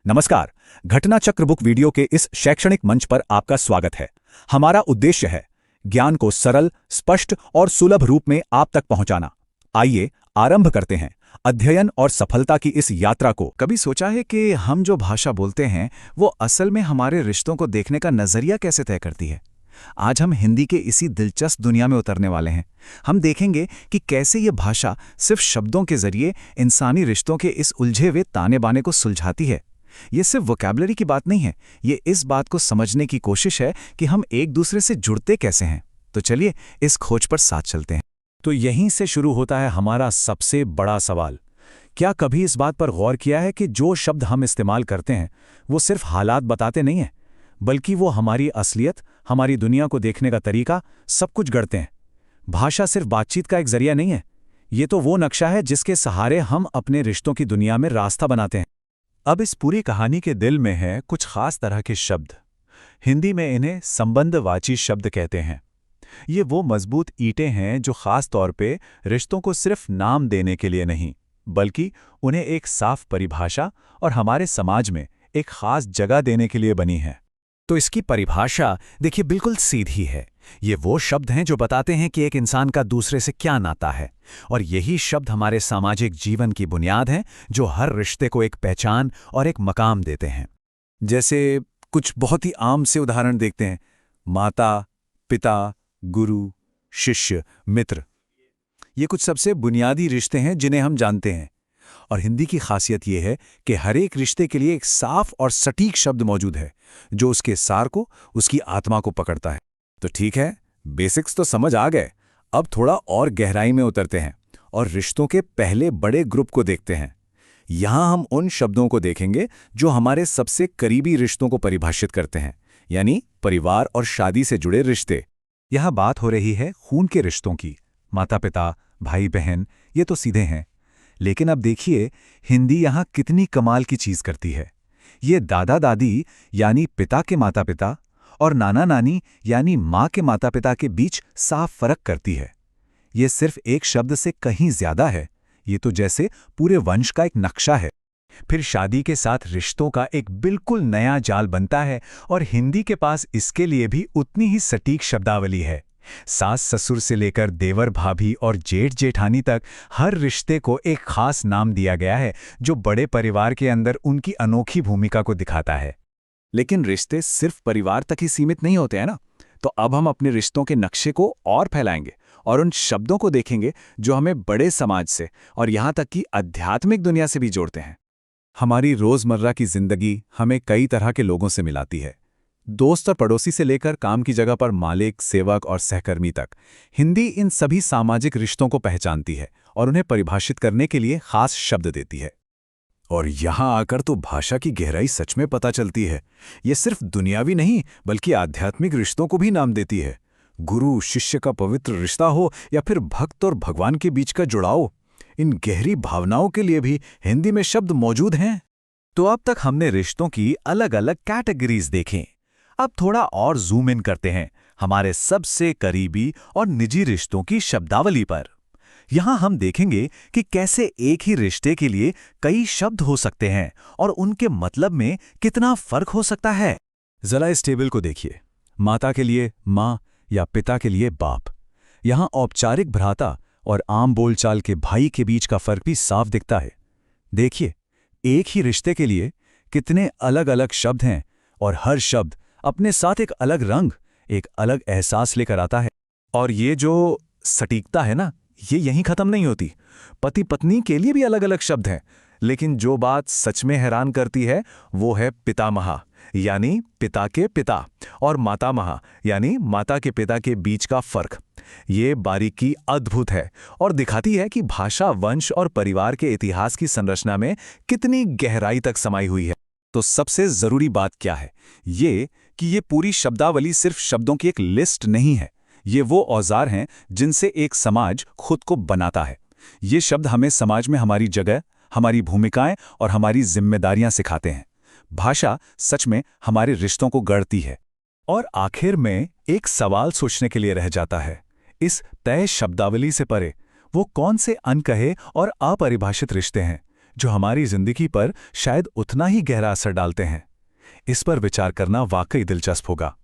नमस्कार। घटना चक्र बुक वीडियो के इस शैक्षणिक मंच पर आपका स्वागत है। हमारा उद्देश्य है ज्ञान को सरल, स्पष्ट और सुलभ रूप में आप तक पहुंचाना। आइए आरंभ करते हैं अध्ययन और सफलता की इस यात्रा को। कभी सोचा है कि हम जो भाषा बोलते हैं वो असल में हमारे रिश्तों को देखने का नजरिया कैसे तय करती है? आज हम हिंदी के इसी दिलचस्प दुनिया में उतरने वाले हैं। हम देखेंगे कि कैसे ये भाषा सिर्फ शब्दों के जरिए इंसानी रिश्तों के इस उलझे हुए ताने बाने को सुलझाती है। ये सिर्फ वोकैबुलरी की बात नहीं है, ये इस बात को समझने की कोशिश है कि हम एक दूसरे से जुड़ते कैसे हैं। तो चलिए इस खोज पर साथ चलते हैं। तो यहीं से शुरू होता है हमारा सबसे बड़ा सवाल। क्या कभी इस बात पर गौर किया है कि जो शब्द हम इस्तेमाल करते हैं वो सिर्फ हालात बताते नहीं हैं, बल्कि वो हमारी असलियत, हमारी दुनिया को देखने का तरीका, सब कुछ गढ़ते हैं। भाषा सिर्फ बातचीत का एक जरिया नहीं है, ये तो वो नक्शा है जिसके सहारे हम अपने रिश्तों की दुनिया में रास्ता बनाते हैं। अब इस पूरी कहानी के दिल में है कुछ खास तरह के शब्द। हिंदी में इन्हें संबंधवाची शब्द कहते हैं। ये वो मजबूत ईंटें हैं जो खास तौर पे रिश्तों को सिर्फ नाम देने के लिए नहीं, बल्कि उन्हें एक साफ परिभाषा और हमारे समाज में एक खास जगह देने के लिए बनी है। तो इसकी परिभाषा देखिए बिल्कुल सीधी है। ये वो शब्द हैं जो बताते हैं कि एक इंसान का दूसरे से क्या नाता है, और यही शब्द हमारे सामाजिक जीवन की बुनियाद हैं जो हर रिश्ते को एक पहचान और एक मकाम देते हैं। जैसे कुछ बहुत ही आम से उदाहरण देखते हैं। माता, पिता, गुरु, शिष्य, मित्र। ये कुछ सबसे बुनियादी रिश्ते हैं जिन्हें हम जानते हैं। और हिंदी की खासियत ये है कि हर एक रिश्ते के लिए एक साफ और सटीक शब्द मौजूद है जो उसके सार को, उसकी आत्मा को पकड़ता है। तो ठीक है, बेसिक्स तो समझ आ गए। अब थोड़ा और गहराई में उतरते हैं और रिश्तों के पहले बड़े ग्रुप को देखते हैं। यहां हम उन शब्दों को देखेंगे जो हमारे सबसे करीबी रिश्तों को परिभाषित करते हैं, यानी परिवार और शादी से जुड़े रिश्ते। यहां बात हो रही है खून के रिश्तों की। माता पिता, भाई बहन, ये तो सीधे हैं। लेकिन अब देखिए हिंदी यहां कितनी कमाल की चीज करती है। ये दादा दादी यानी पिता के माता पिता और नाना नानी यानी माँ के माता पिता के बीच साफ फर्क करती है। ये सिर्फ एक शब्द से कहीं ज्यादा है। ये तो जैसे पूरे वंश का एक नक्शा है। फिर शादी के साथ रिश्तों का एक बिल्कुल नया जाल बनता है, और हिंदी के पास इसके लिए भी उतनी ही सटीक शब्दावली है। सास ससुर से लेकर देवर भाभी और जेठ जेठानी तक हर रिश्ते को एक खास नाम दिया गया है जो बड़े परिवार के अंदर उनकी अनोखी भूमिका को दिखाता है। लेकिन रिश्ते सिर्फ परिवार तक ही सीमित नहीं होते हैं ना। तो अब हम अपने रिश्तों के नक्शे को और फैलाएंगे और उन शब्दों को देखेंगे जो हमें बड़े समाज से और यहाँ तक कि आध्यात्मिक दुनिया से भी जोड़ते हैं। हमारी रोजमर्रा की जिंदगी हमें कई तरह के लोगों से मिलाती है, दोस्त और पड़ोसी से लेकर काम की जगह पर मालिक, सेवक और सहकर्मी तक। हिंदी इन सभी सामाजिक रिश्तों को पहचानती है और उन्हें परिभाषित करने के लिए खास शब्द देती है। और यहां आकर तो भाषा की गहराई सच में पता चलती है। ये सिर्फ दुनियावी नहीं बल्कि आध्यात्मिक रिश्तों को भी नाम देती है। गुरु शिष्य का पवित्र रिश्ता हो या फिर भक्त और भगवान के बीच का जुड़ाव, इन गहरी भावनाओं के लिए भी हिंदी में शब्द मौजूद हैं। तो अब तक हमने रिश्तों की अलग अलग कैटेगरीज देखें। अब थोड़ा और जूम इन करते हैं हमारे सबसे करीबी और निजी रिश्तों की शब्दावली पर। यहां हम देखेंगे कि कैसे एक ही रिश्ते के लिए कई शब्द हो सकते हैं और उनके मतलब में कितना फर्क हो सकता है। जरा इस टेबल को देखिए। माता के लिए माँ या पिता के लिए बाप। यहां औपचारिक भ्राता और आम बोलचाल के भाई के बीच का फर्क भी साफ दिखता है। देखिए, एक ही रिश्ते के लिए कितने अलग अलग शब्द हैं और हर शब्द अपने साथ एक अलग रंग, एक अलग एहसास लेकर आता है। और ये जो सटीकता है ना, ये यहीं खत्म नहीं होती। पति पत्नी के लिए भी अलग अलग शब्द हैं, लेकिन जो बात सच में हैरान करती है वो है पितामह यानी पिता के पिता, और मातामह यानी माता के पिता के बीच का फर्क। ये बारीकी अद्भुत है और दिखाती है कि भाषा वंश और परिवार के इतिहास की संरचना में कितनी गहराई तक समाई हुई है। तो सबसे जरूरी बात क्या है? ये कि ये पूरी शब्दावली सिर्फ शब्दों की एक लिस्ट नहीं है। ये वो औजार हैं जिनसे एक समाज खुद को बनाता है। ये शब्द हमें समाज में हमारी जगह, हमारी भूमिकाएं और हमारी जिम्मेदारियां सिखाते हैं। भाषा सच में हमारे रिश्तों को गढ़ती है। और आखिर में एक सवाल सोचने के लिए रह जाता है। इस तय शब्दावली से परे वो कौन से अनकहे और अपरिभाषित रिश्ते हैं जो हमारी जिंदगी पर शायद उतना ही गहरा असर डालते हैं। इस पर विचार करना वाकई दिलचस्प होगा।